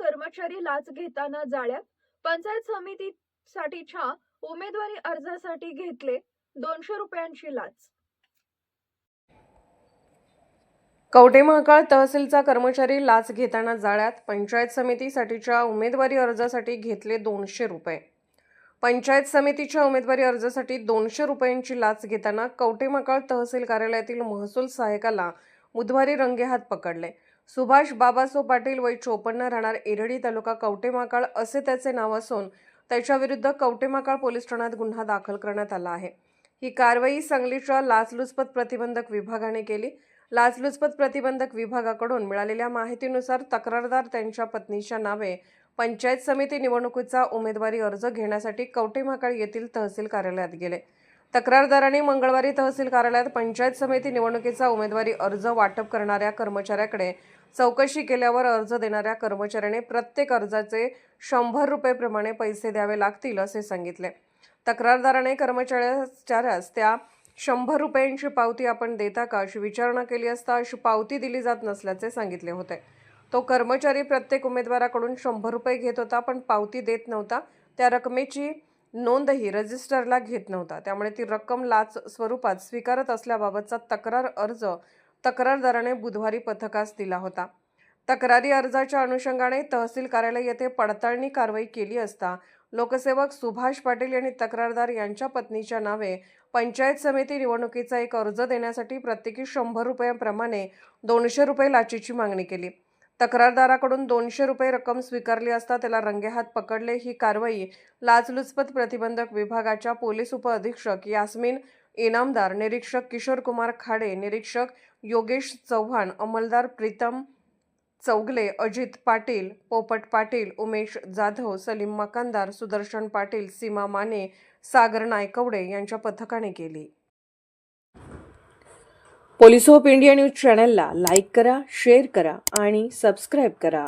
कर्मचारी लाच घेताना जाळ्यात. पंचायत समितीसाठीच्या उमेदवारी अर्जासाठी घेतले 200 रुपयांची लाच. कवठेमहांकाळ तहसीलचा कर्मचारी लाच घेताना जाळ्यात. पंचायत समितीसाठीच्या उमेदवारी अर्जासाठी घेतले 200 रुपये. पंचायत समितीच्या उमेदवारी अर्जासाठी 200 रुपयांची लाच घेताना कवठेमहांकाळ तहसील कार्यालयातील महसूल सहाय्यकाला बुधवारी रंगेहात पकडले. सुभाष बाबासो पाटील, वय 54, राहणार एरडी, तालुका कवठेमहांकाळ असे त्याचे नाव असून त्याच्याविरुद्ध कवठेमहांकाळ पोलीस ठाण्यात गुन्हा दाखल करण्यात आला आहे. ही कारवाई सांगलीच्या लाचलुचपत प्रतिबंधक विभागाने केली. लाचलुचपत प्रतिबंधक विभागाकडून मिळालेल्या माहितीनुसार तक्रारदार त्यांच्या पत्नीच्या नावे पंचायत समिती निवडणुकीचा उमेदवारी अर्ज घेण्यासाठी कवठेमहांकाळ येथील तहसील कार्यालयात गेले. तक्रारदारांनी मंगळवारी तहसील कार्यालयात पंचायत समिती निवडणुकीचा उमेदवारी अर्ज वाटप करणाऱ्या कर्मचाऱ्याकडे चौकशी केल्यावर अर्ज देणाऱ्या कर्मचाऱ्याने प्रत्येक अर्जाचे 100 रुपये प्रमाणे पैसे द्यावे लागतील असे सांगितले. तक्रारदाराने कर्मचाऱ्यास त्या 100 रुपयांची पावती आपण देता का अशी विचारणा केली असता अशी पावती दिली जात नसल्याचे सांगितले होते. तो कर्मचारी प्रत्येक उमेदवाराकडून 100 रुपये घेत होता, पण पावती देत नव्हता. त्या रकमेची नोंदही रजिस्टरला घेत नव्हता. त्यामुळे ती रक्कम लाच स्वरूपात स्वीकारत असल्याबाबतचा तक्रार अर्ज तक्रारदाराने बुधवारी पथकास दिला होता. तक्रारी अर्जाच्या अनुषंगाने तहसील कार्यालय येथे पडताळणी कारवाई केली असता लोकसेवक सुभाष पाटील यांनी तक्रारदार यांच्या पत्नीच्या नावे पंचायत समिती निवडणुकीचा एक अर्ज देण्यासाठी प्रत्येकी 100 रुपयांप्रमाणे 200 रुपये लाचेची मागणी केली. तक्रारदाराकडून 200 रुपये रक्कम स्वीकारली असता त्याला रंगेहात पकडले. ही कारवाई लाचलुचपत प्रतिबंधक विभागाच्या पोलीस उपअधीक्षक यास्मीन इनामदार, निरीक्षक किशोर कुमार खाडे, निरीक्षक योगेश चव्हाण, अंमलदार प्रीतम चौगले, अजित पाटील, पोपट पाटील, उमेश जाधव, सलीम मकानदार, सुदर्शन पाटील, सीमा माने, सागर नायकवडे यांच्या पथकाने केली. पोलीस ऑफ इंडिया न्यूज चॅनलला लाईक करा, शेअर करा आणि सबस्क्राईब करा.